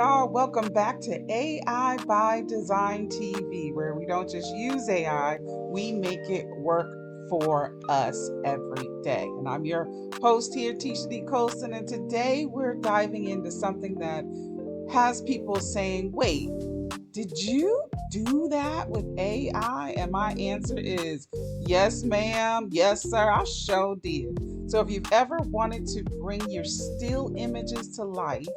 y'all. Welcome back to AI by Design TV, where we don't just use AI, we make it work for us every day. And I'm your host here, Tisha D. Colson, and today we're diving into something that has people saying, wait, did you do that with AI? And my answer is yes, ma'am. Yes, sir. I sure did. So if you've ever wanted to bring your still images to life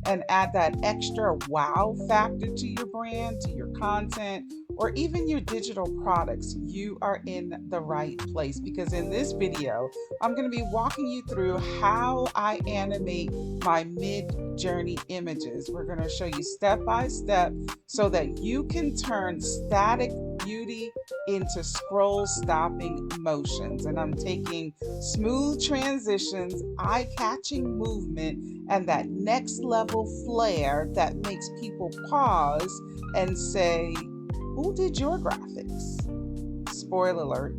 and add that extra wow factor to your brand, to your content, or even your digital products, you are in the right place because in this video, I'm going to be walking you through how I animate my mid-journey images. We're going to show you step by step so that you can turn static beauty into scroll stopping motions. And I'm taking smooth transitions, eye catching movement, and that next level flair that makes people pause and say, who did your graphics? Spoiler alert,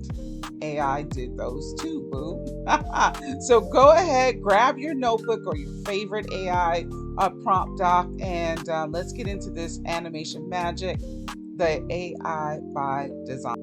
AI did those too, boo. So go ahead, grab your notebook or your favorite AI prompt doc, and let's get into this animation magic, the AI by design.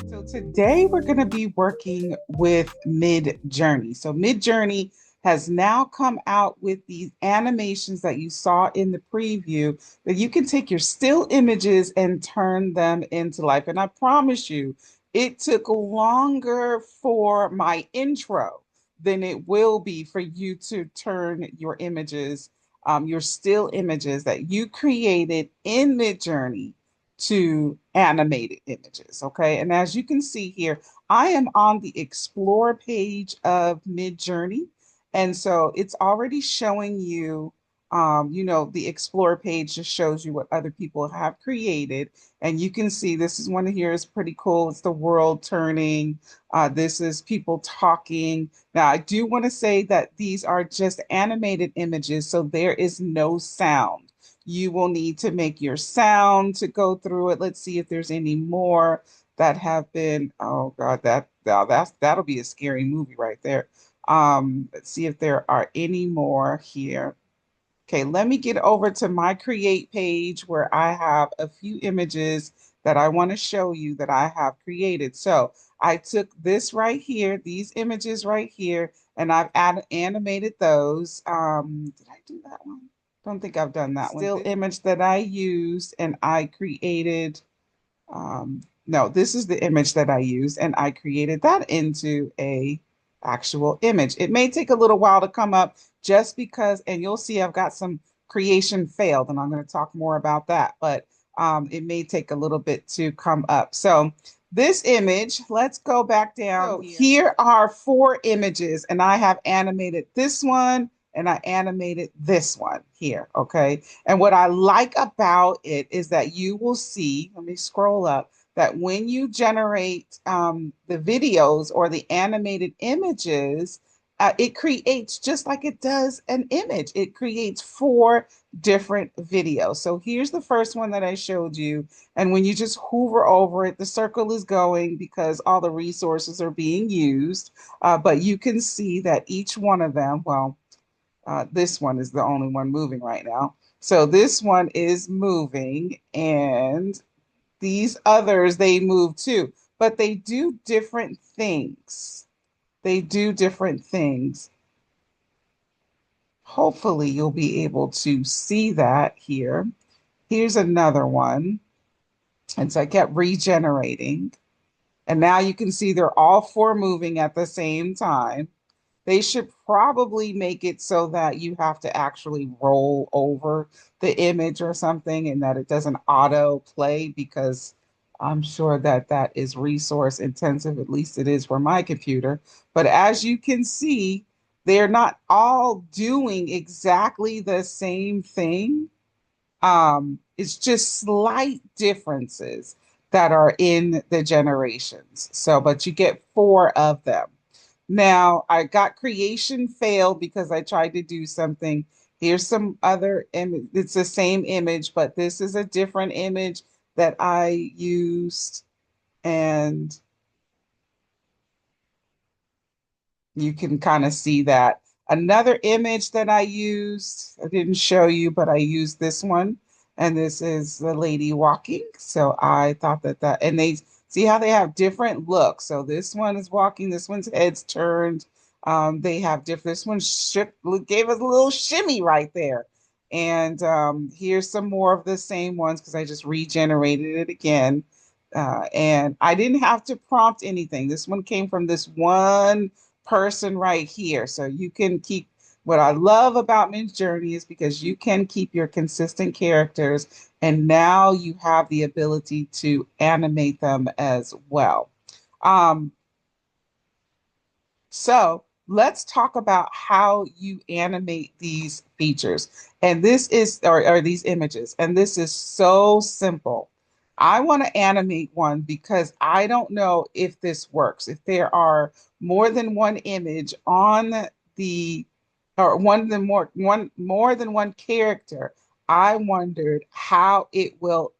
So today we're going to be working with MidJourney. So MidJourney has now come out with these animations that you saw in the preview that you can take your still images and turn them into life. And I promise you, it took longer for my intro than it will be for you to turn your images, your still images that you created in MidJourney to animated images. Okay. And as you can see here, I am on the explore page of MidJourney. And so it's already showing you, the explore page just shows you what other people have created. And you can see this is one here is pretty cool. It's the world turning. This is people talking. Now, I do want to say that these are just animated images, so there is no sound. You will need to make your sound to go through it. Let's see if there's any more that have been, oh God, that'll be a scary movie right there. Let's see if there are any more here. Okay, let me get over to my create page where I have a few images that I want to show you that I have created. So I took this right here, these images right here, and I've animated those. Did I do that one? Don't think I've done that one. Still image that I used and I created. No, this is the image that I used and I created that into a actual image. It may take a little while to come up just because, and you'll see I've got some creation failed, and I'm going to talk more about that, but it may take a little bit to come up. So this image, let's go back down. So here are four images, and I have animated this one, and I animated this one here, okay? And what I like about it is that you will see, let me scroll up, that when you generate the videos or the animated images, it creates just like it does an image. It creates four different videos. So here's the first one that I showed you. And when you just hover over it, the circle is going because all the resources are being used. But you can see that each one of them, well, this one is the only one moving right now. So this one is moving and these others, they move too, but they do different things. They do different things. Hopefully you'll be able to see that here. Here's another one. And so I kept regenerating. And now you can see they're all four moving at the same time. They should probably make it so that you have to actually roll over the image or something and that it doesn't auto play because I'm sure that that is resource intensive. At least it is for my computer. But as you can see, they're not all doing exactly the same thing. It's just slight differences that are in the generations. So, but you get four of them. Now, I got creation failed because I tried to do something. Here's some other image. It's the same image, but this is a different image that I used. And you can kind of see that Another image that I used, I didn't show you, but I used this one. And this is the lady walking. So I thought and they see how they have different looks. So this one is walking, this one's head's turned. They have different, this one gave us a little shimmy right there. And here's some more of the same ones because I just regenerated it again. And I didn't have to prompt anything. This one came from this one person right here. So you can keep what I love about MidJourney is because you can keep your consistent characters, and now you have the ability to animate them as well. Um, so let's talk about how you animate these features. And this is, or these images, and this is so simple. I want to animate one because I don't know if this works. If there are more than one image on the, or more than one character, I wondered how it will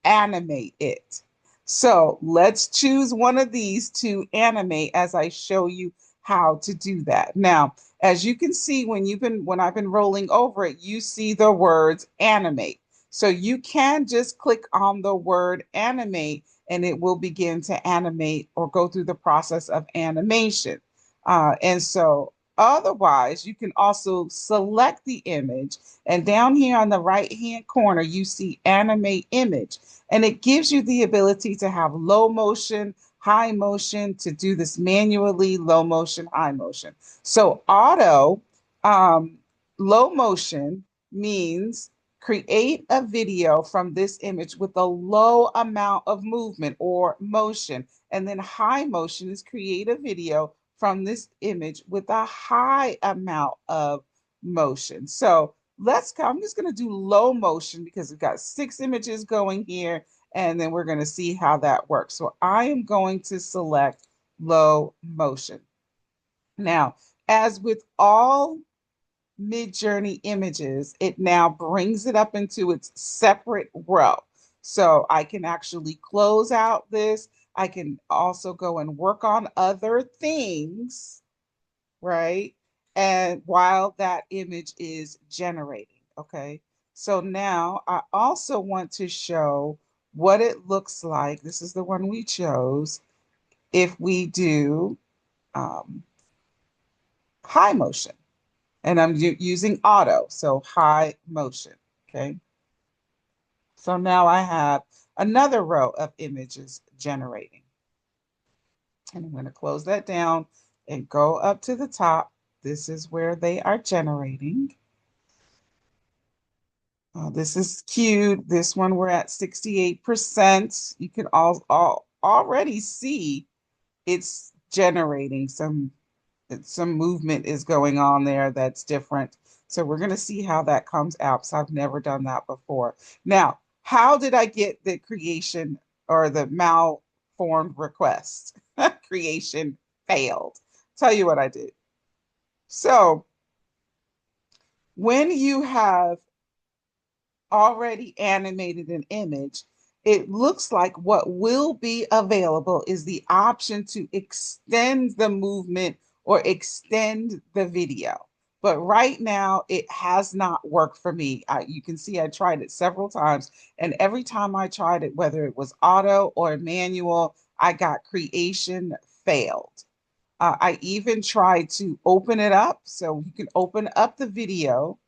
animate it. So let's choose one of these to animate as I show you how to do that. Now, as you can see, when I've been rolling over it, you see the words animate. So you can just click on the word animate and it will begin to animate or go through the process of animation. And so otherwise, you can also select the image, and down here on the right hand corner, you see animate image. And it gives you the ability to have low motion, high motion, to do this manually, low motion, high motion. So auto, um, low motion means create a video from this image with a low amount of movement or motion. And then high motion is create a video from this image with a high amount of motion. So I'm just going to do low motion because we've got 6 images going here, and then we're going to see how that works. So I am going to select low motion. Now, as with all MidJourney images, it now brings it up into its separate row. So I can actually close out this. I can also go and work on other things, right? And while that image is generating, okay? So now I also want to show what it looks like. This is the one we chose. If we do high motion, and I'm using auto, so high motion, okay? So now I have another row of images generating. And I'm going to close that down and go up to the top. This is where they are generating. This is queued. This one we're at 68%. You can already see it's generating some movement is going on there that's different. So we're going to see how that comes out. So I've never done that before. Now, how did I get the creation or the malformed request? Creation failed. Tell you what I did. So when you have already animated an image, it looks like what will be available is the option to extend the movement or extend the video. But right now, it has not worked for me. You can see I tried it several times, and every time I tried it, whether it was auto or manual, I got creation failed. I even tried to open it up. So you can open up the video,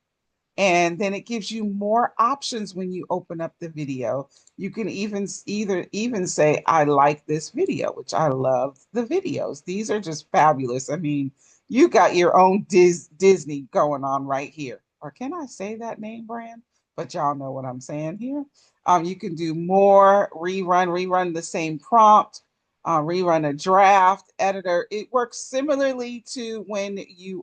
and then it gives you more options when you open up the video. You can even say, I like this video, which I love the videos. These are just fabulous. I mean, you got your own Disney going on right here. Or can I say that name brand? But y'all know what I'm saying here. You can do more, rerun the same prompt, rerun a draft editor. It works similarly to when you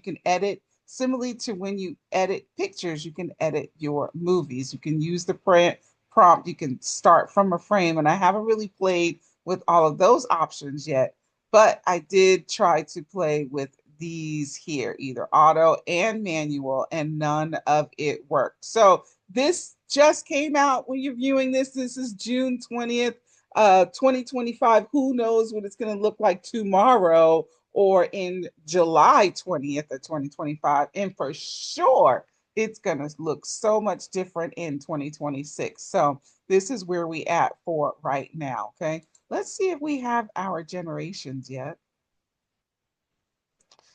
can edit. Similarly to when you edit pictures, you can edit your movies. You can use the prompt. You can start from a frame. And I haven't really played with all of those options yet, but I did try to play with these here, either auto and manual, and none of it worked. So this just came out when you're viewing this. This is June 20th, 2025. Who knows what it's going to look like tomorrow or in July 20th of 2025. And for sure, it's going to look so much different in 2026. So this is where we at for right now. Okay. Let's see if we have our generations yet.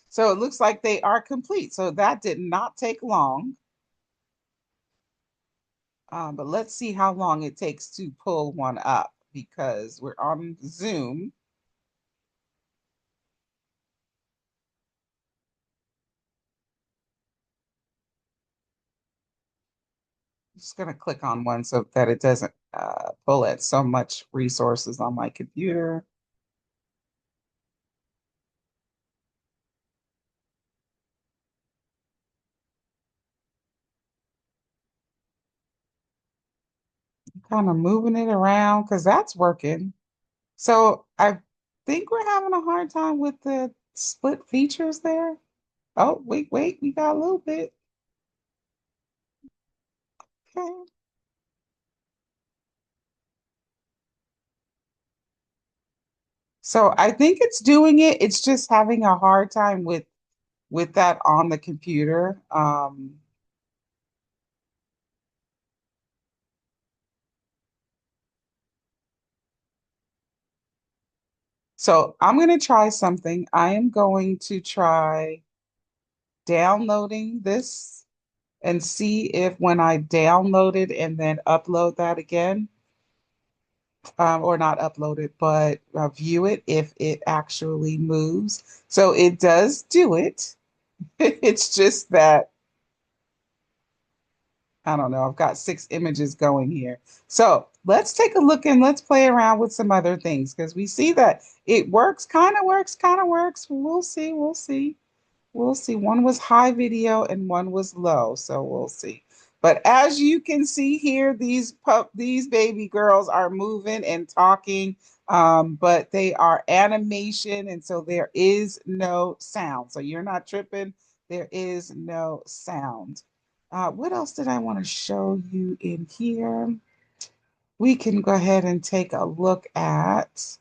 So it looks like they are complete. So that did not take long. But let's see how long it takes to pull one up because we're on Zoom. I'm just going to click on one so that it doesn't pull at so much resources on my computer. Kind of moving it around because that's working. So I think we're having a hard time with the split features there. Oh, wait, we got a little bit. Okay. So I think it's doing it. It's just having a hard time with that on the computer. So I'm going to try something. I am going to try downloading this and see if when I download it and then upload that again, or not upload it, but view it, if it actually moves. So it does do it. It's just that I don't know. I've got 6 images going here. So let's take a look and let's play around with some other things because we see that it works, kind of works, kind of works. We'll see. We'll see. We'll see. One was high video and one was low, so we'll see. But as you can see here, these baby girls are moving and talking, but they are animation, and so there is no sound. So you're not tripping. There is no sound. What else did I want to show you in here? We can go ahead and take a look at.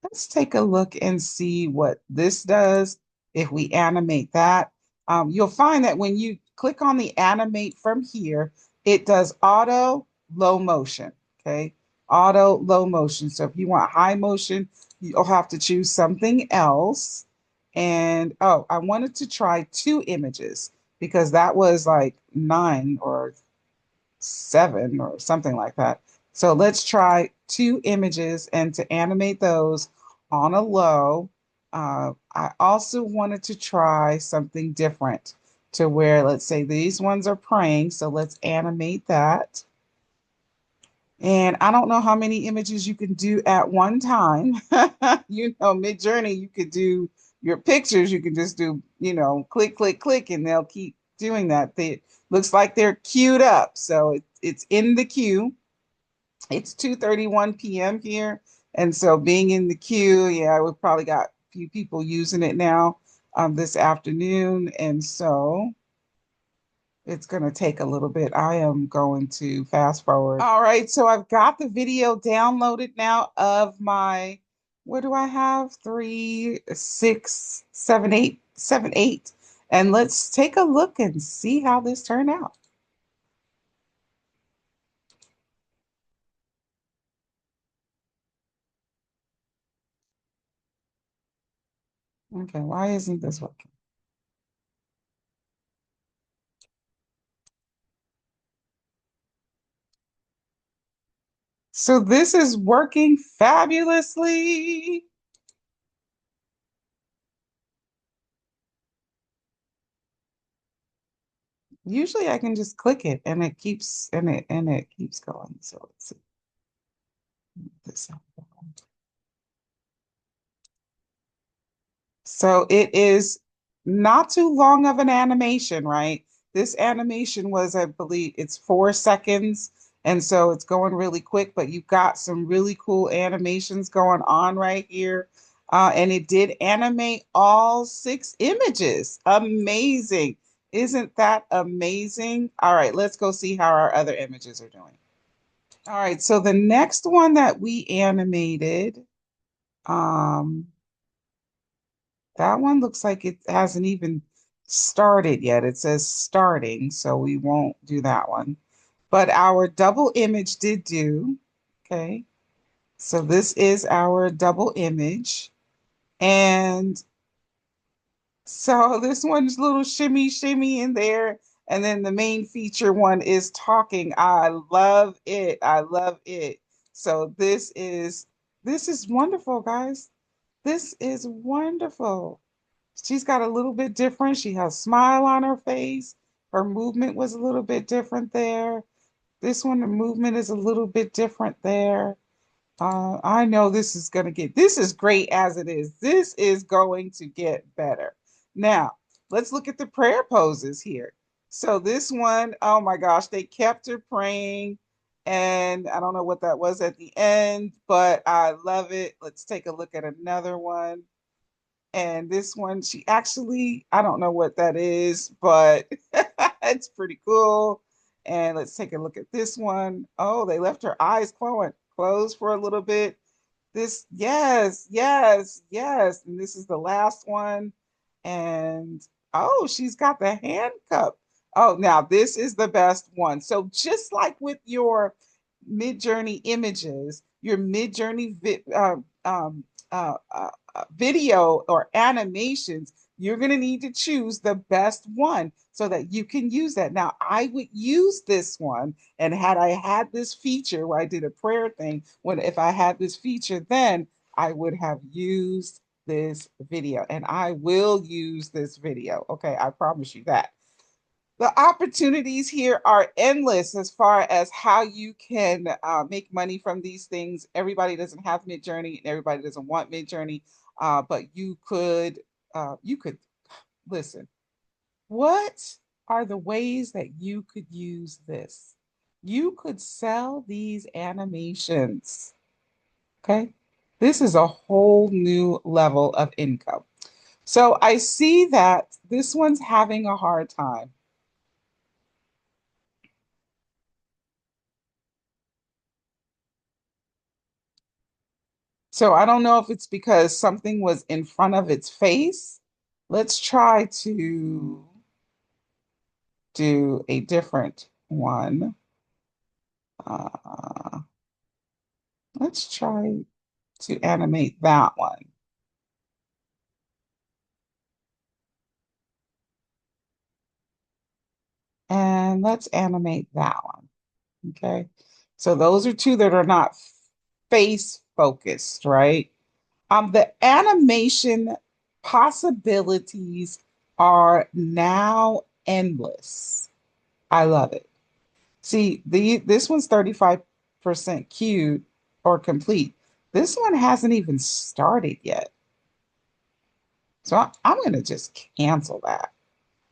Let's take a look and see what this does if we animate that. You'll find that when you click on the animate from here, it does auto low motion, okay? Auto low motion. So if you want high motion, you'll have to choose something else. And oh, I wanted to try 2 images because that was like 9 or 7 or something like that. So let's try 2 images and to animate those on a low. I also wanted to try something different to where, let's say these ones are praying. So let's animate that. And I don't know how many images you can do at one time. MidJourney, you could do your pictures. You can just do, click, click, click, and they'll keep doing that. They looks like they're queued up. So it's in the queue. It's 2:31 p.m. here. And so being in the queue, yeah, we've probably got a few people using it now this afternoon. And so it's going to take a little bit. I am going to fast forward. All right, so I've got the video downloaded now of my, what do I have? 3, 6, 7, 8, 7, 8. And let's take a look and see how this turned out. Okay, why isn't this working? So this is working fabulously. Usually I can just click it and it keeps going. So let's see this. So it is not too long of an animation, right? This animation was, I believe, it's 4 seconds. And so it's going really quick, but you've got some really cool animations going on right here. And it did animate all 6 images. Amazing. Isn't that amazing? All right, let's go see how our other images are doing. All right, so the next one that we animated Um, that one looks like it hasn't even started yet. It says starting, so we won't do that one. But our double image did do. Okay. So this is our double image. And so this one's little shimmy shimmy in there. And then the main feature one is talking. I love it. I love it. So this is wonderful, guys. This is wonderful. She's got a little bit different. She has a smile on her face. Her movement was a little bit different there. This one, the movement is a little bit different there. I know this is great as it is. This is going to get better. Now, let's look at the prayer poses here. So this one, oh my gosh, they kept her praying. And I don't know what that was at the end, but I love it. Let's take a look at another one. And this one, she actually, I don't know what that is, but it's pretty cool. And let's take a look at this one. Oh, they left her eyes closed for a little bit. This, yes, yes, yes. And this is the last one. And oh, she's got the hand cup. Oh, now this is the best one. So just like with your MidJourney images, your video or animations, you're going to need to choose the best one so that you can use that. Now, I would use this one, and had I had this feature where I did a prayer thing, when if I had this feature, then I would have used this video, and I will use this video. Okay, I promise you that. The opportunities here are endless as far as how you can make money from these things. Everybody doesn't have MidJourney, and everybody doesn't want MidJourney, but you could listen. What are the ways that you could use this? You could sell these animations. Okay, this is a whole new level of income. So I see that this one's having a hard time. So I don't know if it's because something was in front of its face. Let's try to do a different one. Uh, let's try to animate that one. And let's animate that one. Okay. So those are two that are not face focused, right? The animation possibilities are now endless. I love it. See, this one's 35% queued or complete. This one hasn't even started yet. So I'm going to just cancel that.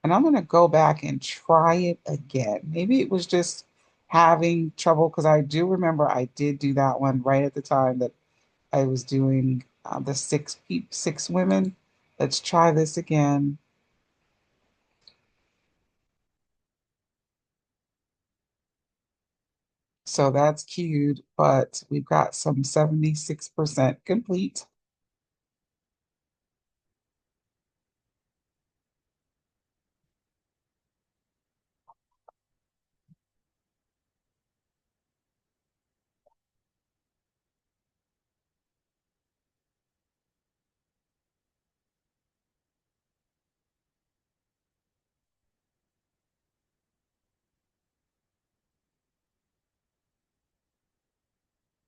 And I'm going to go back and try it again. Maybe it was just having trouble because I do remember I did do that one right at the time that I was doing the six women. Let's try this again. So that's queued, but we've got some 76% complete.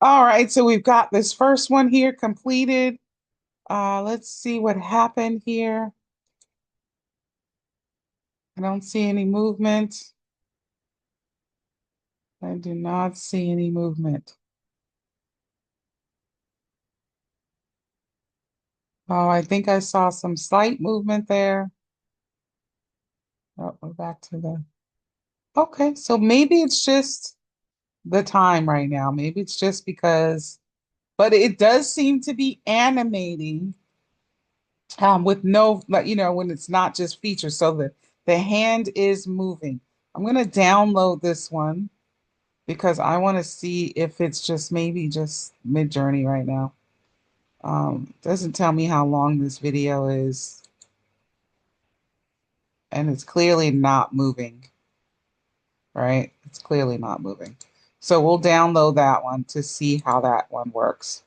All right, so we've got this first one here completed. Let's see what happened here. I don't see any movement. I do not see any movement. Oh, I think I saw some slight movement there. Oh, we're back to the. Okay, so maybe it's just the time right now. Maybe it's just because, but it does seem to be animating with no, like, when it's not just features. So the hand is moving. I'm going to download this one because I want to see if it's just maybe just MidJourney right now. Doesn't tell me how long this video is, and it's clearly not moving, right? It's clearly not moving. So we'll download that one to see how that one works.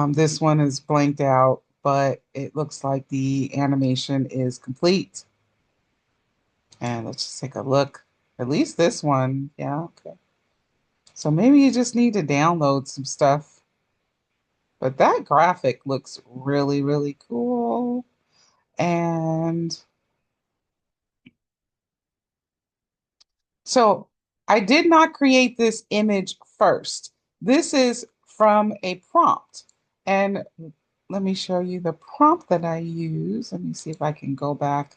This one is blanked out, but it looks like the animation is complete. And let's just take a look. At least this one. Yeah, okay. So maybe you just need to download some stuff. But that graphic looks really, really cool. And so I did not create this image first. This is from a prompt. And let me show you the prompt that I use. Let me see if I can go back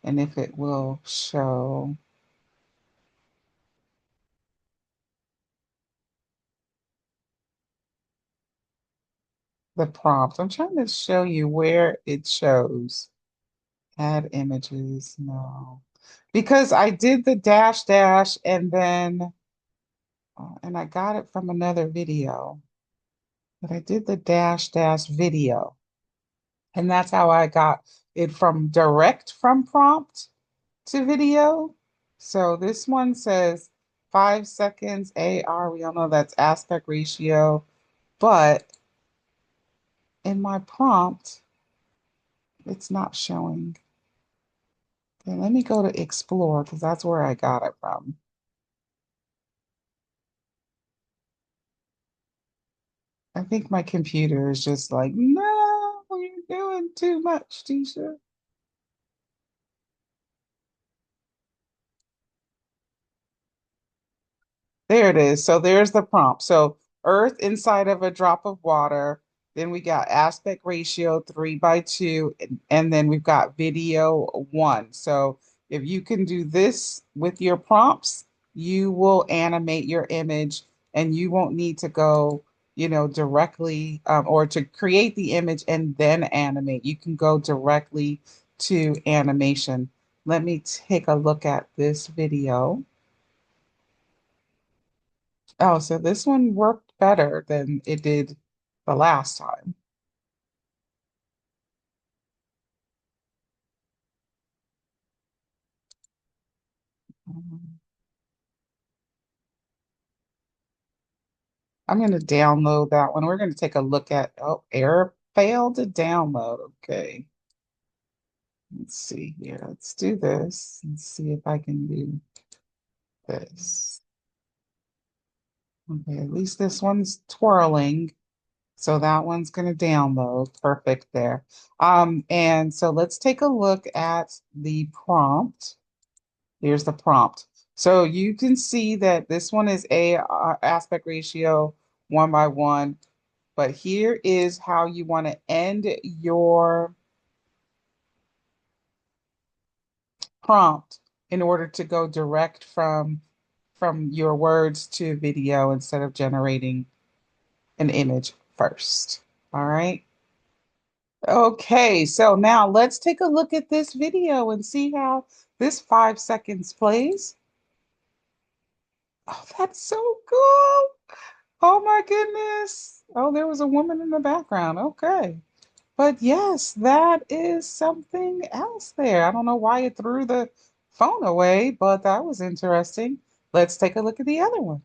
and if it will show the prompt. I'm trying to show you where it shows. Add images, no. Because I did the dash dash and then, and I got it from another video, but I did the dash dash video. And that's how I got it from direct from prompt to video. So this one says 5 seconds AR. We all know that's aspect ratio, but in my prompt, it's not showing. Okay, let me go to explore because that's where I got it from. I think my computer is just like, no, you're doing too much, Tisha. There it is. So there's the prompt. So Earth inside of a drop of water. Then we got aspect ratio 3:2, and then we've got video one. So if you can do this with your prompts, you will animate your image and you won't need to go, directly or to create the image and then animate. You can go directly to animation. Let me take a look at this video. Oh, so this one worked better than it did the last time. Um, I'm going to download that one. We're going to take a look at, oh, error failed to download. Okay. Let's see here. Let's do this and see if I can do this. Okay, at least this one's twirling. So that one's going to download. Perfect there. And so let's take a look at the prompt. Here's the prompt. So you can see that this one is a aspect ratio 1:1, but here is how you want to end your prompt in order to go direct from your words to video instead of generating an image first. All right. Okay, so now let's take a look at this video and see how this 5 seconds plays. Oh, that's so cool. Oh my goodness. Oh, there was a woman in the background. Okay. But yes, that is something else there. I don't know why it threw the phone away, but that was interesting. Let's take a look at the other one.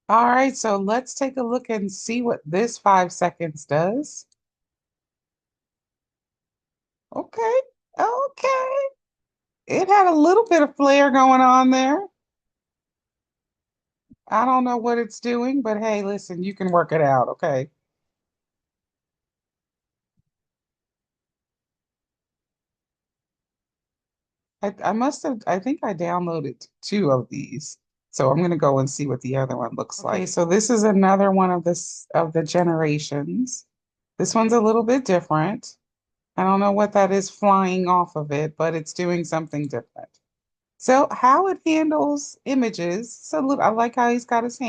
All right, so let's take a look and see what this 5 seconds does. Okay. Okay. It had a little bit of flair going on there. I don't know what it's doing, but hey, listen, you can work it out, okay? I must have, I think I downloaded two of these. So I'm gonna go and see what the other one looks like. Okay, so this is another one of this of the generations. This one's a little bit different. I don't know what that is flying off of it, but it's doing something different. So how it handles images, so look, I like how he's got his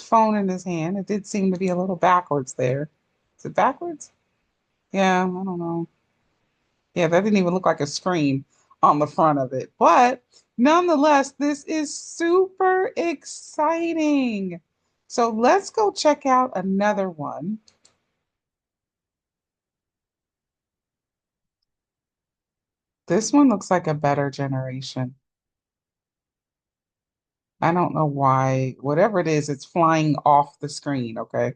phone in his hand. It did seem to be a little backwards there. Is it backwards? Yeah, I don't know. Yeah, that didn't even look like a screen on the front of it. But Nonetheless, this is super exciting. So let's go check out another one. This one looks like a better generation. I don't know why. Whatever it is, it's flying off the screen, okay?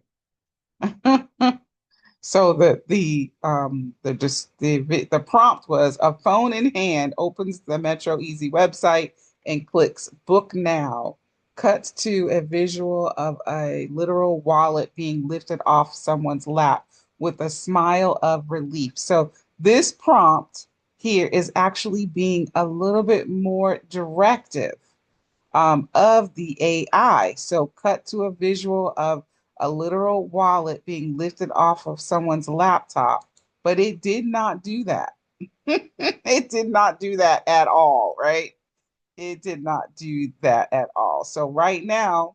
So the prompt was a phone in hand opens the Metro Easy website and clicks book now. Cuts to a visual of a literal wallet being lifted off someone's lap with a smile of relief. So this prompt here is actually being a little bit more directive of the AI. So, cut to a visual of a literal wallet being lifted off of someone's laptop, but it did not do that. It did not do that at all, right? It did not do that at all. So, right now,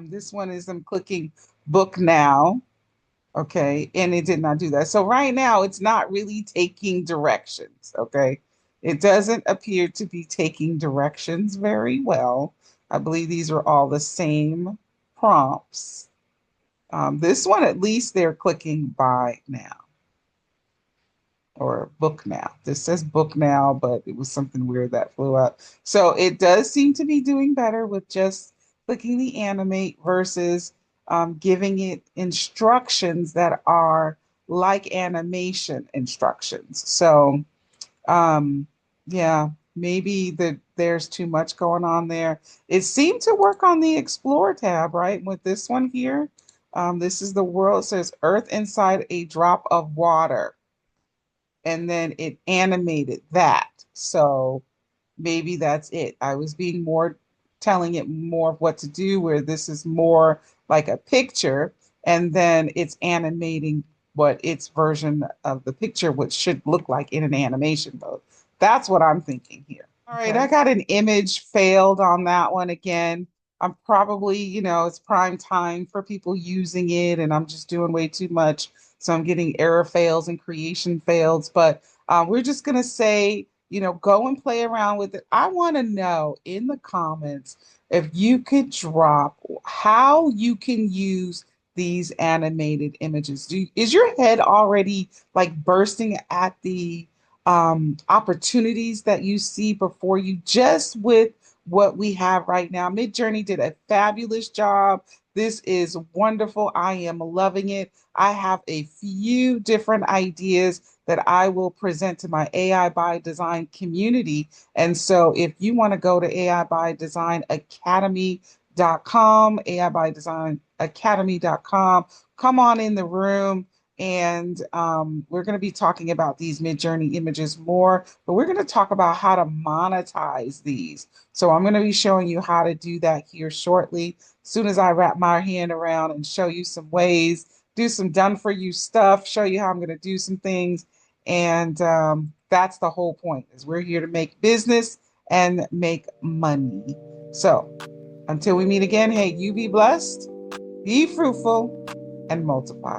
this one is I'm clicking book now. Okay. And it did not do that. So right now it's not really taking directions. Okay. It doesn't appear to be taking directions very well. I believe these are all the same prompts. This one, at least they're clicking buy now or book now. This says book now, but it was something weird that flew up. So it does seem to be doing better with just clicking the animate versus giving it instructions that are like animation instructions. So um, yeah, maybe there's too much going on there. It seemed to work on the Explore tab, right? With this one here. This is the world. It says Earth inside a drop of water, and then it animated that. So maybe that's it. I was being more telling it more of what to do, where this is more like a picture, and then it's animating what its version of the picture, which should look like in an animation mode. That's what I'm thinking here. All right, I got an image failed on that one again. I'm probably, it's prime time for people using it, and I'm just doing way too much. So I'm getting error fails and creation fails. But we're just going to say, go and play around with it. I want to know in the comments if you could drop how you can use these animated images. Is your head already like bursting at the opportunities that you see before you just with what we have right now? MidJourney did a fabulous job. This is wonderful. I am loving it. I have a few different ideas that I will present to my AI by Design community. And so if you want to go to AI by Design Academy.com, AI by Design Academy.com, come on in the room. And we're going to be talking about these MidJourney images more, but we're going to talk about how to monetize these. So I'm going to be showing you how to do that here shortly. As soon as I wrap my hand around and show you some ways, do some done for you stuff, show you how I'm going to do some things. And that's the whole point is we're here to make business and make money. So until we meet again, hey, you be blessed, be fruitful, and multiply.